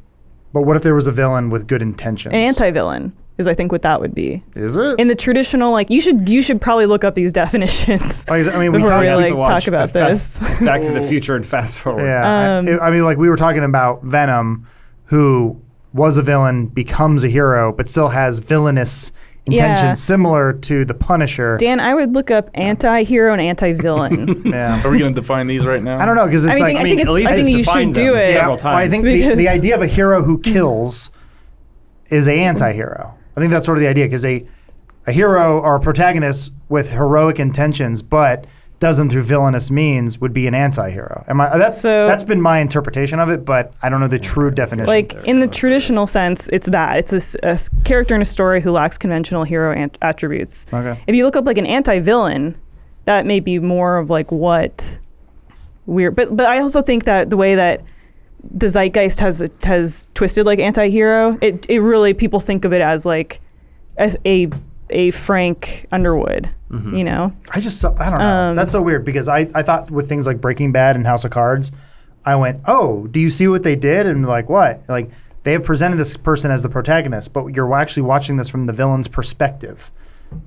but what if there was a villain with good intentions? an anti-villain is, I think, what that would be. Is it? In the traditional, you should probably look up these definitions. I mean, we before talked. we talk about this. Back to the Future and Fast Forward. Yeah, I mean, we were talking about Venom, who was a villain, becomes a hero, but still has villainous intentions similar to the Punisher. Dan, I would look up anti-hero and anti-villain. Yeah. Are we going to define these right now? I don't know, because it's I think you should do it. Several times. Well, I think the idea of a hero who kills is a anti-hero. I think that's sort of the idea, because a hero or a protagonist with heroic intentions but does them through villainous means would be an anti-hero. That's been my interpretation of it, but I don't know the true definition. In the traditional sense, it's that. It's a character in a story who lacks conventional hero attributes. Okay. If you look up an anti-villain, that may be more of what we're... But I also think that the way that the zeitgeist has twisted anti-hero, it really, people think of it as a Frank Underwood, I don't know. That's so weird, because I thought with things like Breaking Bad and House of Cards, I went, oh, do you see what they did? And what? They have presented this person as the protagonist, but you're actually watching this from the villain's perspective,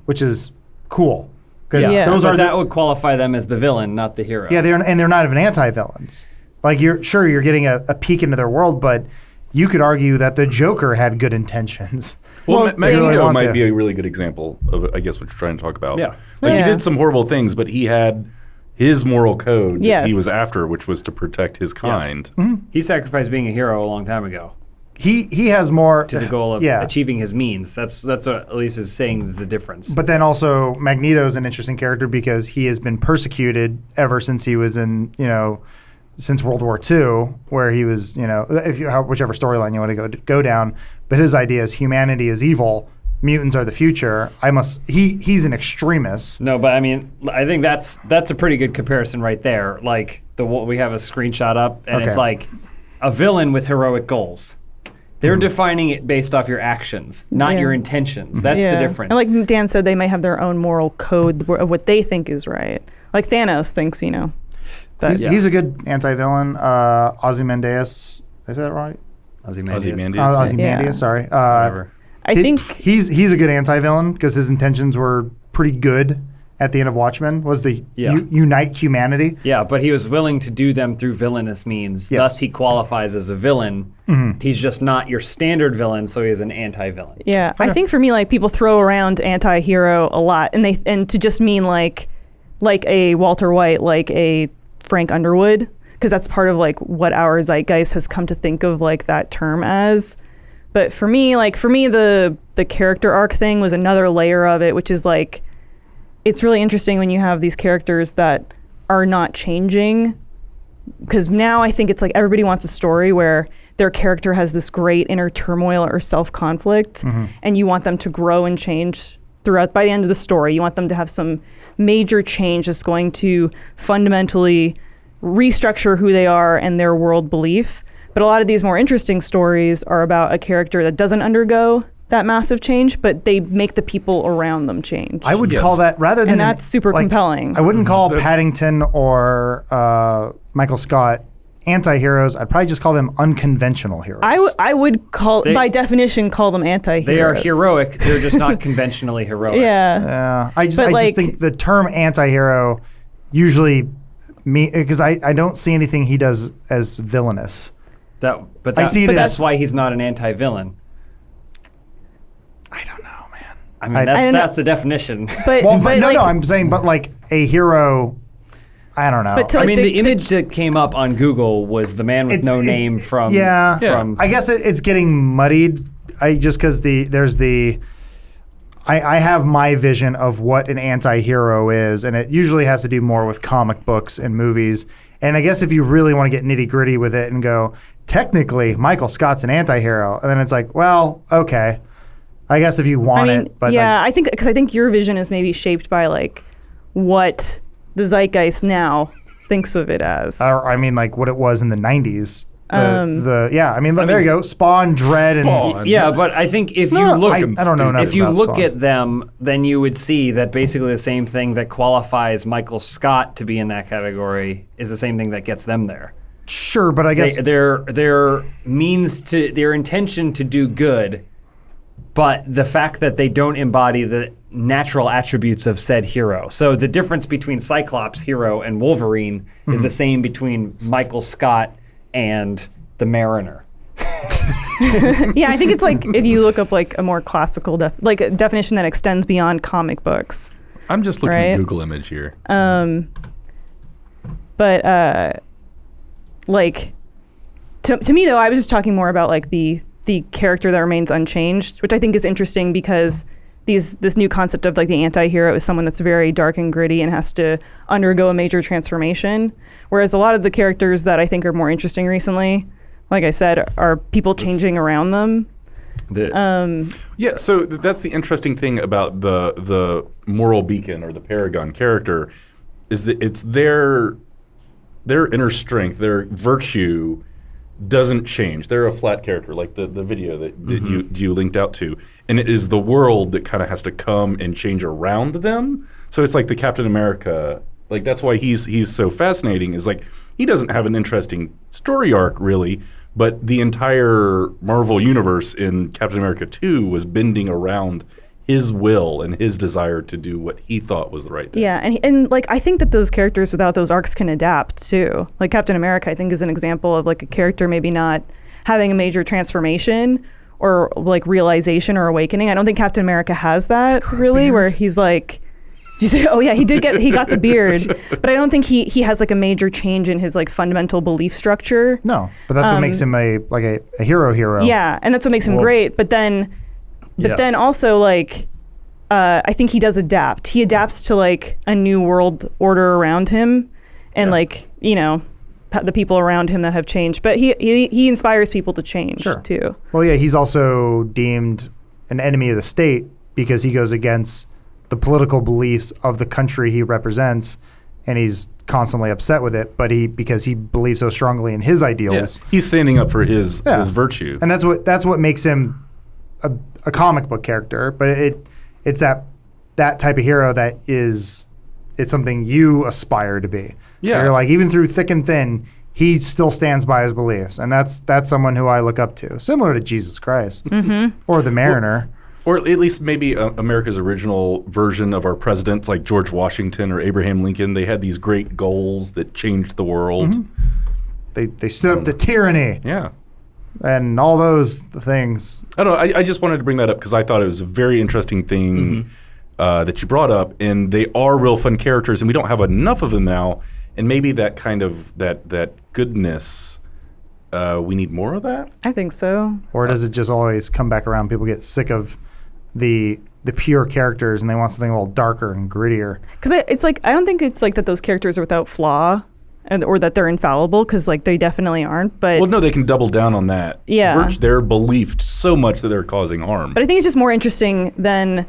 which is cool. That would qualify them as the villain, not the hero. Yeah, they're not even anti-villains. You're getting a peek into their world, but you could argue that the Joker had good intentions. Well, Magneto might be a really good example of, I guess, what you're trying to talk about. Yeah. He did some horrible things, but he had his moral code that he was after, which was to protect his kind. Yes. He sacrificed being a hero a long time ago. He has more to the goal of achieving his means. That's what Elise is saying is the difference. But then also Magneto's an interesting character because he has been persecuted ever since he was in, since World War II, where he was, whichever storyline you want to go down. But his idea is humanity is evil, mutants are the future. He's an extremist. No, but I mean, I think that's a pretty good comparison right there. We have a screenshot up, and it's a villain with heroic goals. They're defining it based off your actions, not your intentions. That's the difference. And like Dan said, they might have their own moral code of what they think is right. Like Thanos thinks, He's a good anti-villain. Ozymandias. Did I say that right? Ozymandias, sorry. Whatever. I think he's a good anti-villain because his intentions were pretty good at the end of Watchmen, was the unite humanity. Yeah, but he was willing to do them through villainous means. Yes. Thus, he qualifies as a villain. Mm-hmm. He's just not your standard villain, so he is an anti-villain. Yeah, okay. I think for me, people throw around anti-hero a lot, and to just mean like a Walter White, like a Frank Underwood, because that's part of what our zeitgeist has come to think of that term as. But for me, the character arc thing was another layer of it, which is it's really interesting when you have these characters that are not changing, because now I think it's everybody wants a story where their character has this great inner turmoil or self-conflict, and you want them to grow and change throughout. By the end of the story, you want them to have some major change that's going to fundamentally restructure who they are and their world belief. But a lot of these more interesting stories are about a character that doesn't undergo that massive change, but they make the people around them change. I would call that, rather than... And that's super compelling. I wouldn't call Paddington or Michael Scott anti-heroes. I'd probably just call them unconventional heroes. I would by definition, call them anti-heroes. They are heroic. They're just not conventionally heroic. Yeah. I just think the term anti-hero usually... because I don't see anything he does as villainous. That's why he's not an anti-villain. I don't know, man. I mean, that's the definition. I'm saying, a hero, I don't know. The image that came up on Google was the man with no name from... From, I guess it's getting muddied. I have my vision of what an anti-hero is, and it usually has to do more with comic books and movies. And I guess if you really want to get nitty-gritty with it and go, technically, Michael Scott's an anti-hero, and then it's well, okay. I guess if you want it, but I think your vision is maybe shaped by what the zeitgeist now thinks of it as. I mean, like what it was in the 90s. I mean, there you go. Spawn, Dread, Spawn. and Yeah, but I think if you look, I don't know enough if you about look Spawn. at them, then you would see that basically the same thing that qualifies Michael Scott to be in that category is the same thing that gets them there. Sure, but I guess Their intention to do good, but the fact that they don't embody the natural attributes of said hero. So the difference between Cyclops, hero, and Wolverine is the same between Michael Scott and the Mariner. Yeah, I think it's like if you look up like a more classical a definition that extends beyond comic books. I'm just looking at Right? Google image here. But like to me though, I was just talking more about like the character that remains unchanged, which I think is interesting because this new concept of like the anti-hero is someone that's very dark and gritty and has to undergo a major transformation. Whereas a lot of the characters that I think are more interesting recently, like I said, are people changing around them. Yeah, so that's the interesting thing about the moral beacon or the paragon character is that it's their inner strength, their virtue doesn't change. They're a flat character, like the video that you linked out to. And it is the world that kind of has to come and change around them. So it's like the Captain America, like that's why he's so fascinating, is like he doesn't have an interesting story arc really, but the entire Marvel universe in Captain America 2 was bending around his will and his desire to do what he thought was the right thing. Yeah, and like I think that those characters without those arcs can adapt too. Like Captain America, I think is an example of like a character maybe not having a major transformation or like realization or awakening. I don't think Captain America has that really, where he's like, did you say, oh yeah, he got the beard, but I don't think he has like a major change in his like fundamental belief structure. no, but that's what makes him a hero. Yeah, and that's what makes him great. But then also like I think he does adapt. He adapts to like a new world order around him, and like the people around him that have changed. But he inspires people to change too. Well, yeah, he's also deemed an enemy of the state because he goes against the political beliefs of the country he represents, and he's constantly upset with it. But because he believes so strongly in his ideals, Yes. He's standing up for his virtue. and that's what makes him a comic book character. But it's that type of hero that it's something you aspire to be. Yeah. You're like, even through thick and thin, he still stands by his beliefs, and that's someone who I look up to, similar to Jesus Christ or the Mariner. Or at least maybe America's original version of our presidents, like George Washington or Abraham Lincoln. They had these great goals that changed the world. They stood up to tyranny Yeah. and all those things. I don't know. I just wanted to bring that up because I thought it was a very interesting thing that you brought up. And they are real fun characters, and we don't have enough of them now. And maybe that kind of that goodness, we need more of that. I think so. Or does it just always come back around? People get sick of the pure characters and they want something a little darker and grittier. Because it's like I don't think it's like that those characters are without flaw, or that they're infallible. Because like they definitely aren't. But Well, no, they can double down on that. Yeah. They're believed so much that they're causing harm. But I think it's just more interesting than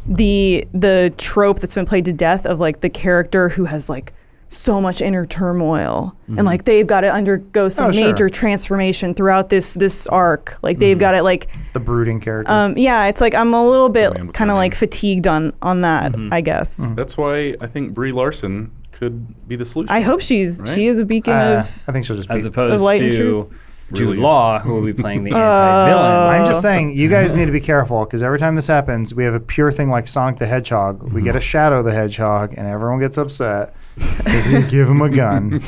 the trope that's been played to death of like the character who has like so much inner turmoil and like they've got to undergo some major transformation throughout this arc. Like they've got to like The brooding character. yeah, it's like I'm a little bit Becoming. kind of like fatigued on that, I guess. That's why I think Brie Larson could be the solution. I hope she is a beacon I of think she'll just be. As opposed light and to truth. Jude Really? Law, who will be playing the anti-villain. I'm just saying, you guys need to be careful because every time this happens, we have a pure thing like Sonic the Hedgehog. We get a Shadow the Hedgehog, and everyone gets upset because you give him a gun.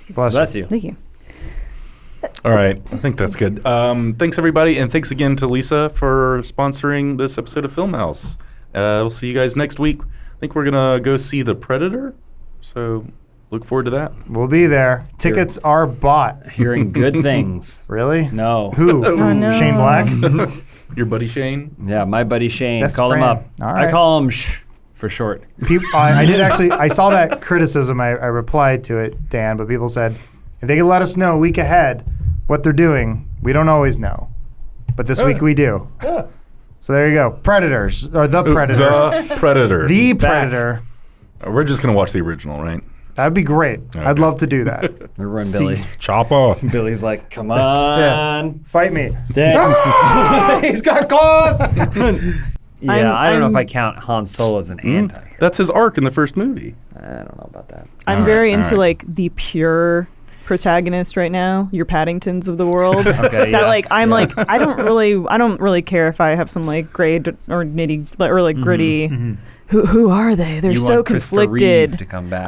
Bless you. Thank you. All right. I think that's good. Thanks, everybody. And thanks again to Lisa for sponsoring this episode of Funhaus. We'll see you guys next week. I think we're going to go see The Predator. So look forward to that. We'll be there. Tickets are bought. Hearing good things. Really? No. Who? Oh, no. Shane Black? Your buddy Shane? Yeah, my buddy Shane. Best Call him friend. up. All right. I call him Shh for short. I did actually, I saw that criticism. I replied to it, Dan, but people said, if they could let us know a week ahead what they're doing, we don't always know. But this week we do. Yeah. So there you go. Predators, or The Predator. The Predator. The Back. Predator. We're just gonna watch the original, right? That'd be great. I'd Okay. love to do that. We run See. Billy. Chopper. Billy's like, come on. Fight me. He's got claws. Yeah, I don't know if I'm- I count Han Solo as an anti. That's his arc in the first movie. I don't know about that. I'm very into like the pure protagonist right now. Your Paddingtons of the world. Okay, That yeah. like I'm like I don't really care if I have some like gray or nitty or like gritty. Who are they? They're You so want Christopher conflicted. Reeve to come I back. don't